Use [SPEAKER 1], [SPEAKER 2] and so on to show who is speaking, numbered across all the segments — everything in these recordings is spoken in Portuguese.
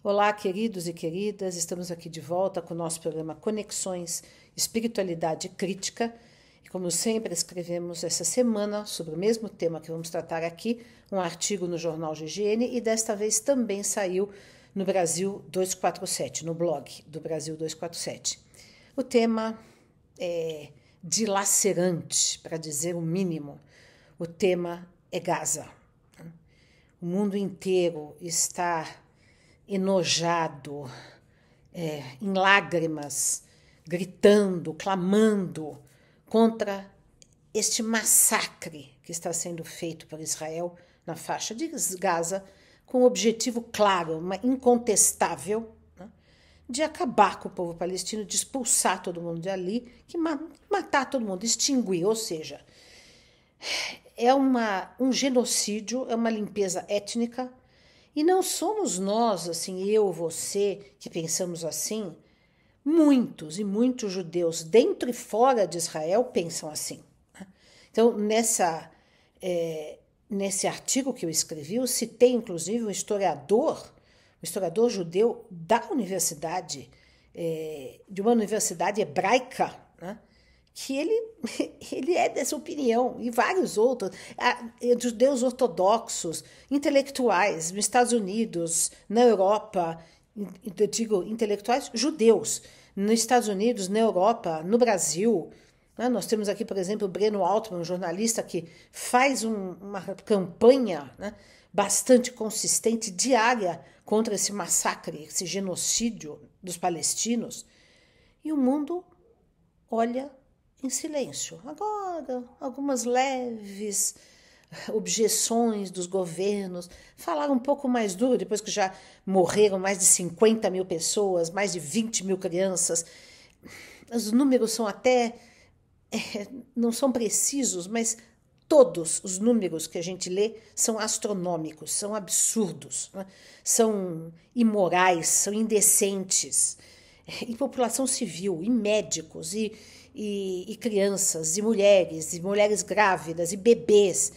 [SPEAKER 1] Olá, queridos e queridas, estamos aqui de volta com o nosso programa Conexões Espiritualidade Crítica. E como sempre, escrevemos essa semana sobre o mesmo tema que vamos tratar aqui, um artigo no jornal GGN e desta vez também saiu no Brasil 247, no blog do Brasil 247. O tema é dilacerante, para dizer o mínimo. O tema é Gaza. O mundo inteiro está enojado, em lágrimas, gritando, clamando contra este massacre que está sendo feito por Israel na faixa de Gaza, com um objetivo claro, incontestável, né, de acabar com o povo palestino, de expulsar todo mundo de ali, que matar todo mundo, extinguir, ou seja, é um genocídio, é uma limpeza étnica. E não somos nós, assim, eu, você, que pensamos assim. Muitos e muitos judeus, dentro e fora de Israel, pensam assim. Então, nesse artigo que eu escrevi, eu citei, inclusive, um historiador judeu da universidade, de uma universidade hebraica, né? Que ele é dessa opinião, e vários outros, judeus ortodoxos, intelectuais, nos Estados Unidos, na Europa, eu digo intelectuais judeus, nos Estados Unidos, na Europa, no Brasil. Né? Nós temos aqui, por exemplo, o Breno Altman, um jornalista que faz uma campanha, né, bastante consistente, diária, contra esse massacre, esse genocídio dos palestinos. E o mundo olha em silêncio. Agora, algumas leves objeções dos governos, falaram um pouco mais duro, depois que já morreram mais de 50 mil pessoas, mais de 20 mil crianças. Os números são até, não são precisos, mas todos os números que a gente lê são astronômicos, são absurdos, né? São imorais, são indecentes. Em população civil, em médicos, e crianças, e mulheres grávidas, e bebês.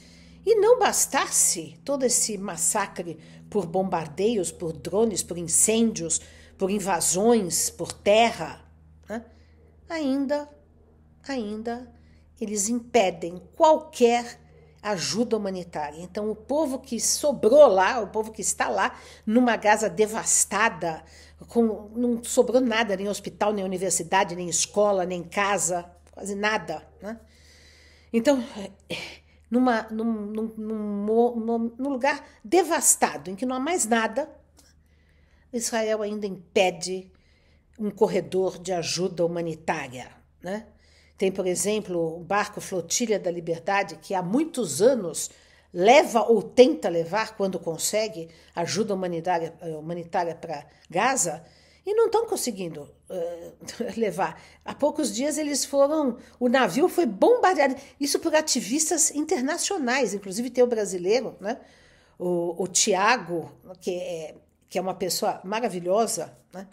[SPEAKER 1] E não bastasse todo esse massacre por bombardeios, por drones, por incêndios, por invasões, por terra, né? Ainda eles impedem qualquer ajuda humanitária. Então, o povo que sobrou lá, o povo que está lá, numa Gaza devastada, não sobrou nada, nem hospital, nem universidade, nem escola, nem casa, quase nada, né? Então, num lugar devastado, em que não há mais nada, Israel ainda impede um corredor de ajuda humanitária, né? Tem, por exemplo, o barco Flotilha da Liberdade, que há muitos anos leva ou tenta levar, quando consegue, ajuda humanitária para Gaza, e não estão conseguindo levar. Há poucos dias o navio foi bombardeado, isso por ativistas internacionais, inclusive tem o brasileiro, né? O Tiago, que é uma pessoa maravilhosa, né?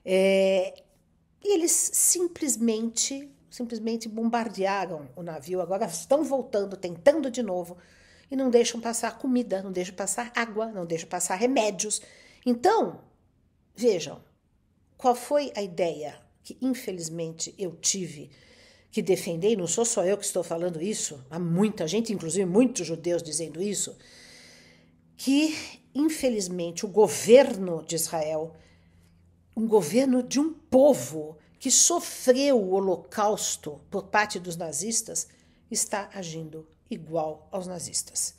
[SPEAKER 1] E eles simplesmente bombardearam o navio, agora estão voltando, tentando de novo, e não deixam passar comida, não deixam passar água, não deixam passar remédios. Então, vejam, qual foi a ideia que, infelizmente, eu tive que defender, e não sou só eu que estou falando isso, há muita gente, inclusive muitos judeus dizendo isso, que, infelizmente, o governo de Israel, um governo de um povo que sofreu o Holocausto por parte dos nazistas, está agindo igual aos nazistas.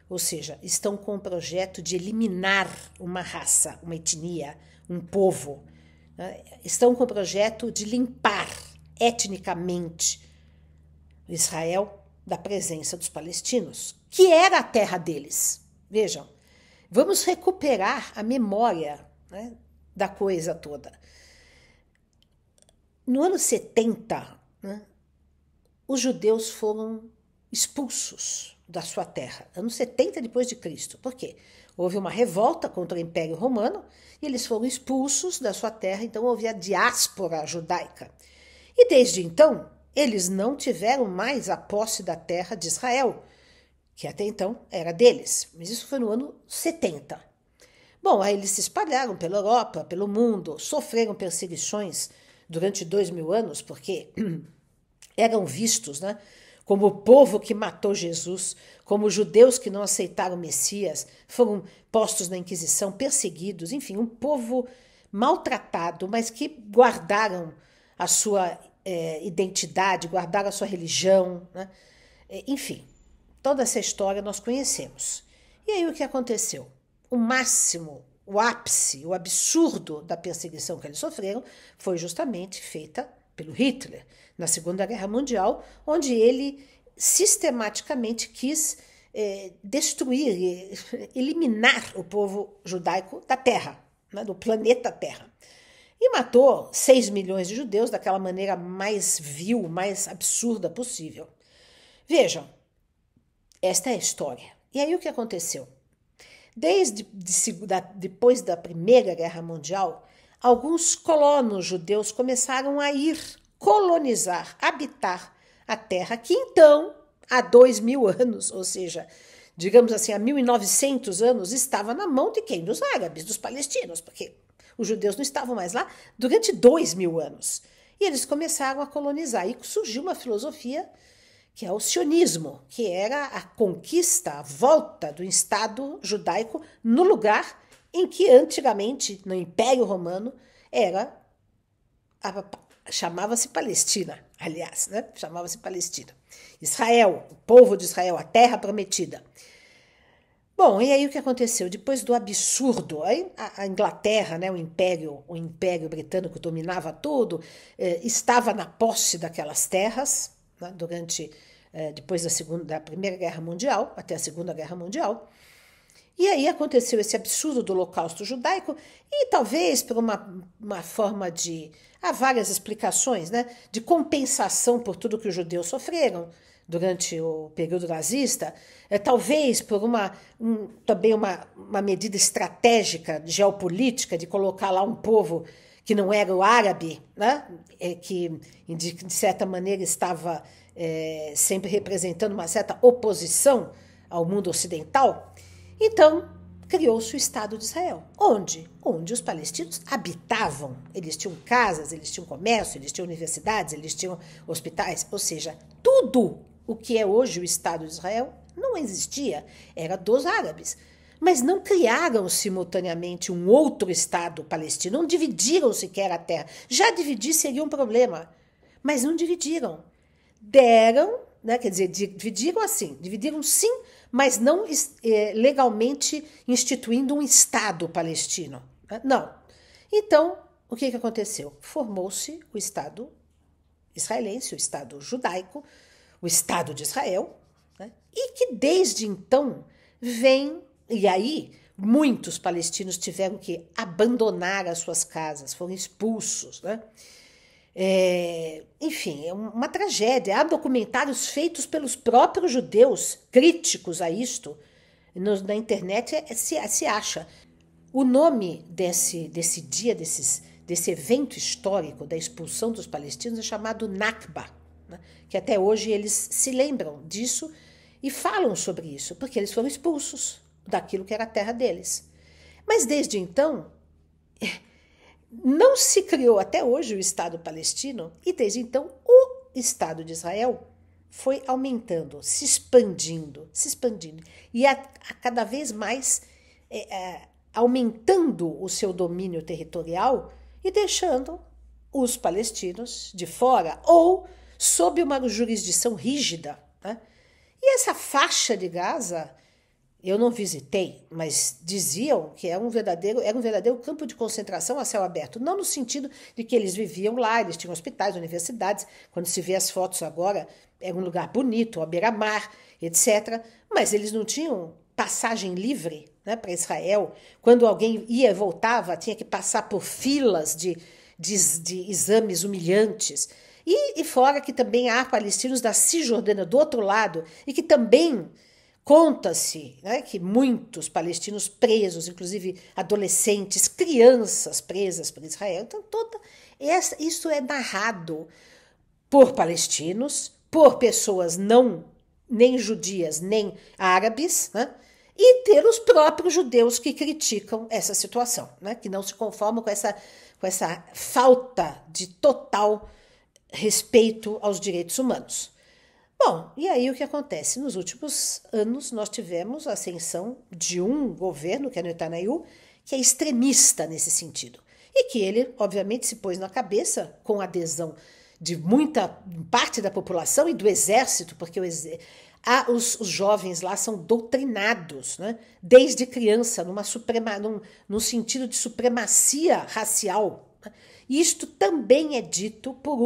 [SPEAKER 1] Ou seja, estão com o projeto de eliminar uma raça, uma etnia, um povo. Estão com o projeto de limpar etnicamente Israel da presença dos palestinos, que era a terra deles. Vejam, vamos recuperar a memória, né, da coisa toda. No ano 70, né, os judeus foram expulsos da sua terra. Ano 70 depois de Cristo. Por quê? Houve uma revolta contra o Império Romano e eles foram expulsos da sua terra, então houve a diáspora judaica. E desde então, eles não tiveram mais a posse da terra de Israel, que até então era deles. Mas isso foi no ano 70. Bom, aí eles se espalharam pela Europa, pelo mundo, sofreram perseguições durante 2000 anos, porque eram vistos, né, como o povo que matou Jesus, como os judeus que não aceitaram o Messias, foram postos na Inquisição, perseguidos, enfim, um povo maltratado, mas que guardaram a sua identidade, guardaram a sua religião, né? Enfim, toda essa história nós conhecemos. E aí o que aconteceu? O máximo, o ápice, o absurdo da perseguição que eles sofreram foi justamente feita pelo Hitler na Segunda Guerra Mundial, onde ele sistematicamente quis destruir, eliminar o povo judaico da Terra, né, do planeta Terra. E matou 6 milhões de judeus daquela maneira mais vil, mais absurda possível. Vejam, esta é a história. E aí o que aconteceu? Depois da Primeira Guerra Mundial, alguns colonos judeus começaram a ir colonizar, habitar a terra que então, há 2000 anos, ou seja, digamos assim, há 1900 anos, estava na mão de quem? Dos árabes, dos palestinos, porque os judeus não estavam mais lá durante 2000 anos. E eles começaram a colonizar. E surgiu uma filosofia que é o sionismo, que era a conquista, a volta do Estado judaico no lugar em que antigamente, no Império Romano, chamava-se Palestina, aliás, né? Chamava-se Palestina. Israel, o povo de Israel, a terra prometida. Bom, e aí o que aconteceu? Depois do absurdo, a Inglaterra, né, o Império Britânico dominava tudo, estava na posse daquelas terras, né, depois da Primeira Guerra Mundial, até a Segunda Guerra Mundial. E aí aconteceu esse absurdo do Holocausto judaico e talvez por uma forma de... Há várias explicações, né, de compensação por tudo que os judeus sofreram durante o período nazista, talvez por também uma medida estratégica, geopolítica, de colocar lá um povo que não era o árabe, né, que de certa maneira estava sempre representando uma certa oposição ao mundo ocidental. Então, criou-se o Estado de Israel. Onde os palestinos habitavam. Eles tinham casas, eles tinham comércio, eles tinham universidades, eles tinham hospitais, ou seja, tudo o que é hoje o Estado de Israel não existia, era dos árabes. Mas não criaram simultaneamente um outro Estado palestino, não dividiram sequer a terra. Já dividir seria um problema, mas não dividiram. Deram, né, quer dizer, dividiram sim, mas não legalmente instituindo um Estado palestino. Não. Então, o que aconteceu? Formou-se o Estado israelense, o Estado judaico, o Estado de Israel, né, e que desde então vem... E aí, muitos palestinos tiveram que abandonar as suas casas, foram expulsos, né? Enfim, é uma tragédia. Há documentários feitos pelos próprios judeus críticos a isto. Na internet se acha. O nome desse dia, desse evento histórico da expulsão dos palestinos é chamado Nakba, né? Que até hoje eles se lembram disso e falam sobre isso, porque eles foram expulsos daquilo que era a terra deles. Mas desde então... não se criou até hoje o Estado palestino e desde então o Estado de Israel foi aumentando, se expandindo e a cada vez mais aumentando o seu domínio territorial e deixando os palestinos de fora ou sob uma jurisdição rígida, né? E essa faixa de Gaza... Eu não visitei, mas diziam que era um verdadeiro campo de concentração a céu aberto. Não no sentido de que eles viviam lá, eles tinham hospitais, universidades. Quando se vê as fotos agora, era um lugar bonito, à beira-mar, etc. Mas eles não tinham passagem livre, né, para Israel. Quando alguém ia e voltava, tinha que passar por filas de exames humilhantes. E fora que também há palestinos da Cisjordânia do outro lado e que também... Conta-se, né, que muitos palestinos presos, inclusive adolescentes, crianças presas por Israel. Então, isso é narrado por palestinos, por pessoas nem judias, nem árabes, né, e ter os próprios judeus que criticam essa situação, né? Que não se conformam com essa falta de total respeito aos direitos humanos. Bom, e aí o que acontece? Nos últimos anos nós tivemos a ascensão de um governo, que é Netanyahu, que é extremista nesse sentido. E que ele, obviamente, se pôs na cabeça, com adesão de muita parte da população e do exército, porque os jovens lá são doutrinados, né, desde criança, num sentido de supremacia racial. Isto também é dito por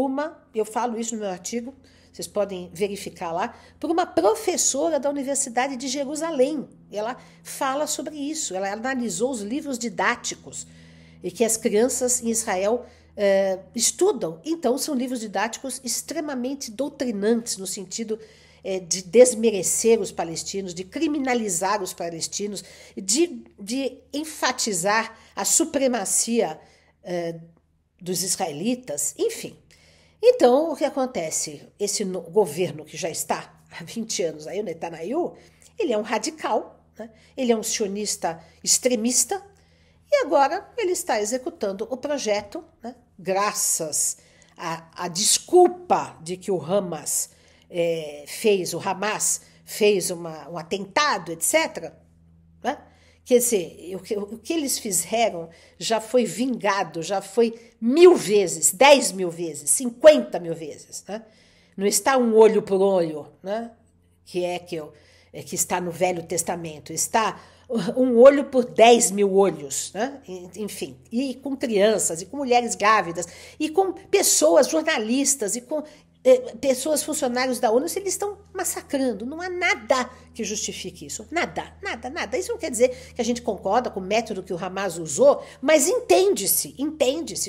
[SPEAKER 1] eu falo isso no meu artigo, vocês podem verificar lá, por uma professora da Universidade de Jerusalém. Ela fala sobre isso, ela analisou os livros didáticos e que as crianças em Israel estudam. Então, são livros didáticos extremamente doutrinantes, no sentido de desmerecer os palestinos, de criminalizar os palestinos, de enfatizar a supremacia dos israelitas, enfim. Então, o que acontece? Esse governo que já está há 20 anos aí, o Netanyahu, ele é um radical, né? Ele é um sionista extremista, e agora ele está executando o projeto, né? Graças à desculpa de que o Hamas fez um atentado, etc., né? Quer dizer, o que eles fizeram já foi vingado, já foi 1000 vezes, 10.000 vezes, 50.000 vezes. Né? Não está um olho por olho, né? que está no Velho Testamento, está um olho por 10.000 olhos, né? Enfim, e com crianças, e com mulheres grávidas, e com pessoas, jornalistas, e com pessoas, funcionários da ONU, eles estão massacrando. Não há nada que justifique isso. Nada, nada, nada. Isso não quer dizer que a gente concorda com o método que o Hamas usou, mas entende-se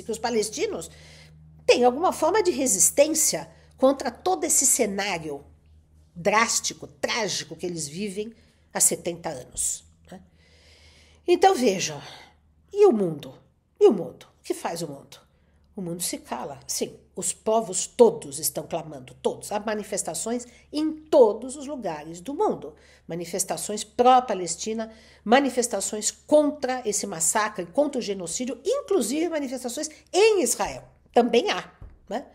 [SPEAKER 1] que os palestinos têm alguma forma de resistência contra todo esse cenário drástico, trágico que eles vivem há 70 anos. Né? Então vejam, e o mundo? E o mundo? O que faz o mundo? O mundo se cala, sim. Os povos todos estão clamando, todos. Há manifestações em todos os lugares do mundo. Manifestações pró-Palestina, manifestações contra esse massacre, contra o genocídio, inclusive manifestações em Israel. Também há. Né?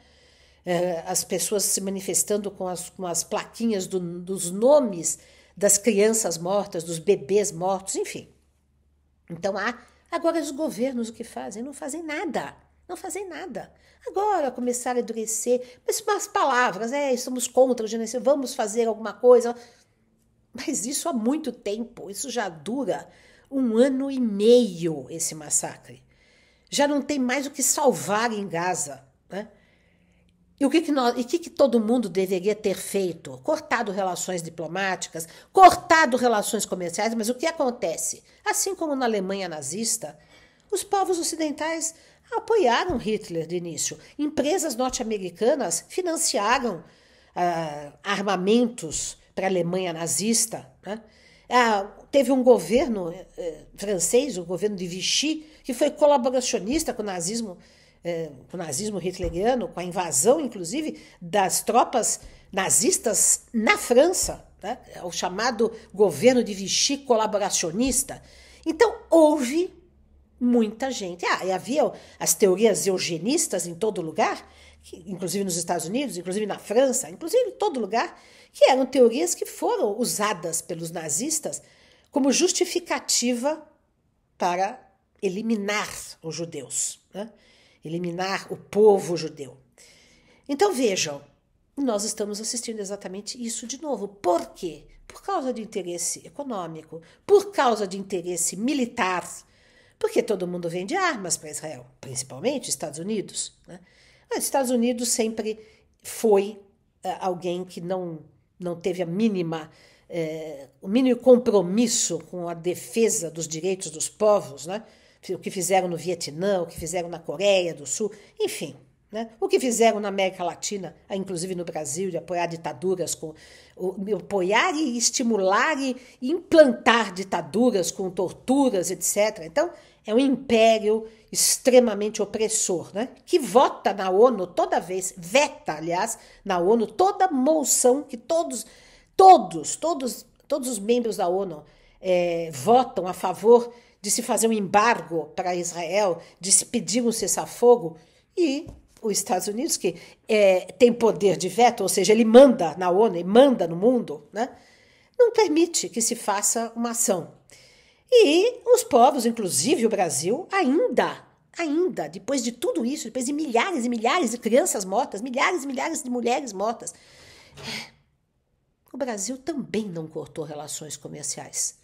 [SPEAKER 1] As pessoas se manifestando com as plaquinhas dos nomes das crianças mortas, dos bebês mortos, enfim. Então há. Agora os governos o que fazem? Não fazem nada. Não fazem nada. Agora começaram a endurecer, mas umas palavras, estamos contra o genocídio, vamos fazer alguma coisa. Mas isso há muito tempo, isso já dura 1 ano e meio, esse massacre. Já não tem mais o que salvar em Gaza. Né? E o que todo mundo deveria ter feito? Cortado relações diplomáticas, cortado relações comerciais, mas o que acontece? Assim como na Alemanha nazista, os povos ocidentais apoiaram Hitler de início. Empresas norte-americanas financiaram armamentos para a Alemanha nazista. Né? Teve um governo francês, o governo de Vichy, que foi colaboracionista com o nazismo hitleriano, com a invasão, inclusive, das tropas nazistas na França, né? O chamado governo de Vichy colaboracionista. Então, houve muita gente. E havia as teorias eugenistas em todo lugar, inclusive nos Estados Unidos, inclusive na França, inclusive em todo lugar, que eram teorias que foram usadas pelos nazistas como justificativa para eliminar os judeus, né? Eliminar o povo judeu. Então vejam, nós estamos assistindo exatamente isso de novo. Por quê? Por causa de interesse econômico, por causa de interesse militar, porque todo mundo vende armas para Israel, principalmente Estados Unidos. Né? Os Estados Unidos sempre foi alguém que não teve o mínimo compromisso com a defesa dos direitos dos povos, né? O que fizeram no Vietnã, o que fizeram na Coreia do Sul, enfim. Né? O que fizeram na América Latina, inclusive no Brasil, de apoiar ditaduras, apoiar e estimular e implantar ditaduras com torturas, etc. Então, é um império extremamente opressor, né? Que vota na ONU veta, aliás, na ONU, toda moção que todos os membros da ONU votam a favor de se fazer um embargo para Israel, de se pedir um cessar-fogo, e os Estados Unidos, que tem poder de veto, ou seja, ele manda na ONU, ele manda no mundo, né? Não permite que se faça uma ação. E os povos, inclusive o Brasil, ainda, depois de tudo isso, depois de milhares e milhares de crianças mortas, milhares e milhares de mulheres mortas, o Brasil também não cortou relações comerciais,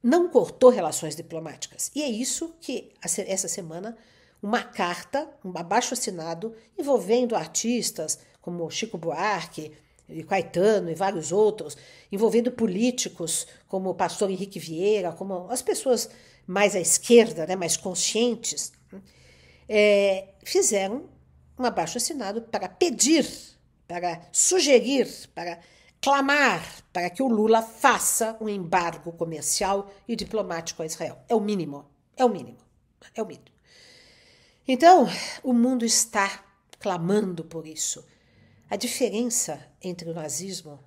[SPEAKER 1] não cortou relações diplomáticas. E é isso que, essa semana, uma carta, um abaixo-assinado, envolvendo artistas como Chico Buarque, e Caetano e vários outros, envolvendo políticos como o pastor Henrique Vieira, como as pessoas mais à esquerda, né, mais conscientes, fizeram um abaixo-assinado para pedir, para sugerir, para clamar para que o Lula faça um embargo comercial e diplomático a Israel. É o mínimo, é o mínimo, é o mínimo. Então, o mundo está clamando por isso. A diferença entre o nazismo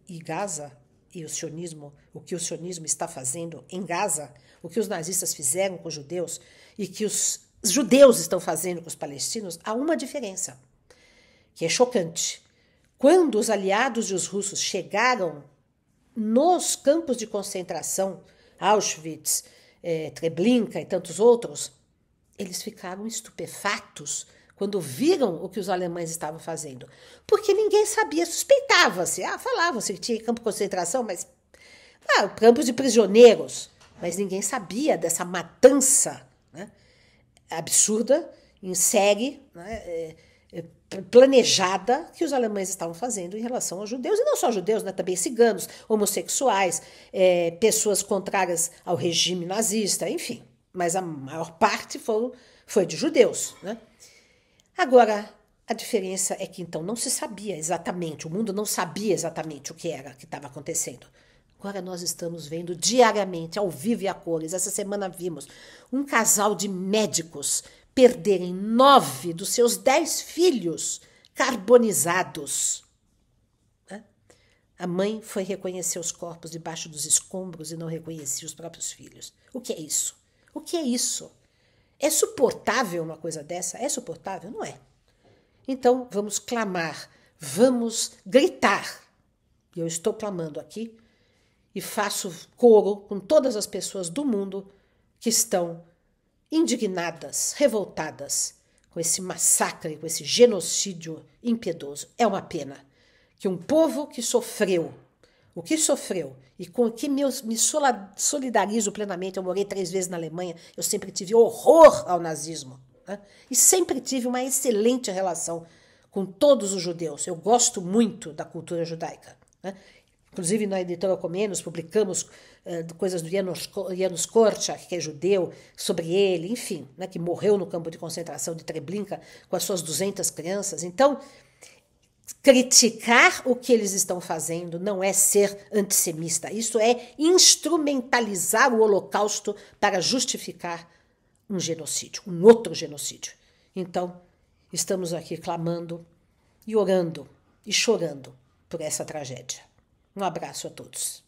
[SPEAKER 1] e Gaza e o sionismo, o que o sionismo está fazendo em Gaza, o que os nazistas fizeram com os judeus e que os judeus estão fazendo com os palestinos, há uma diferença, que é chocante. Quando os aliados e os russos chegaram nos campos de concentração, Auschwitz, Treblinka e tantos outros, eles ficaram estupefatos quando viram o que os alemães estavam fazendo. Porque ninguém sabia, suspeitava-se. Falava-se que tinha campo de concentração, mas campos de prisioneiros. Mas ninguém sabia dessa matança, né, absurda, em série, né, planejada, que os alemães estavam fazendo em relação aos judeus. E não só judeus, né, também ciganos, homossexuais, pessoas contrárias ao regime nazista, enfim. Mas a maior parte foi de judeus, né? Agora, a diferença é que então não se sabia exatamente, o mundo não sabia exatamente o que era que estava acontecendo. Agora nós estamos vendo diariamente, ao vivo e a cores. Essa semana vimos um casal de médicos perderem 9 dos seus 10 filhos carbonizados. Né? A mãe foi reconhecer os corpos debaixo dos escombros e não reconhecia os próprios filhos. O que é isso? O que é isso? É suportável uma coisa dessa? É suportável? Não é. Então, vamos clamar, vamos gritar. E eu estou clamando aqui e faço coro com todas as pessoas do mundo que estão indignadas, revoltadas com esse massacre, com esse genocídio impiedoso. É uma pena que um povo que sofreu, o que sofreu, e com o que me solidarizo plenamente. Eu morei 3 vezes na Alemanha, eu sempre tive horror ao nazismo, né? E sempre tive uma excelente relação com todos os judeus. Eu gosto muito da cultura judaica, né? Inclusive, na editora Comenos, publicamos coisas do Janusz Korczak, que é judeu, sobre ele, enfim, né, que morreu no campo de concentração de Treblinka com as suas 200 crianças. Então, criticar o que eles estão fazendo não é ser antissemita. Isso é instrumentalizar o Holocausto para justificar um genocídio, um outro genocídio. Então, estamos aqui clamando e orando e chorando por essa tragédia. Um abraço a todos.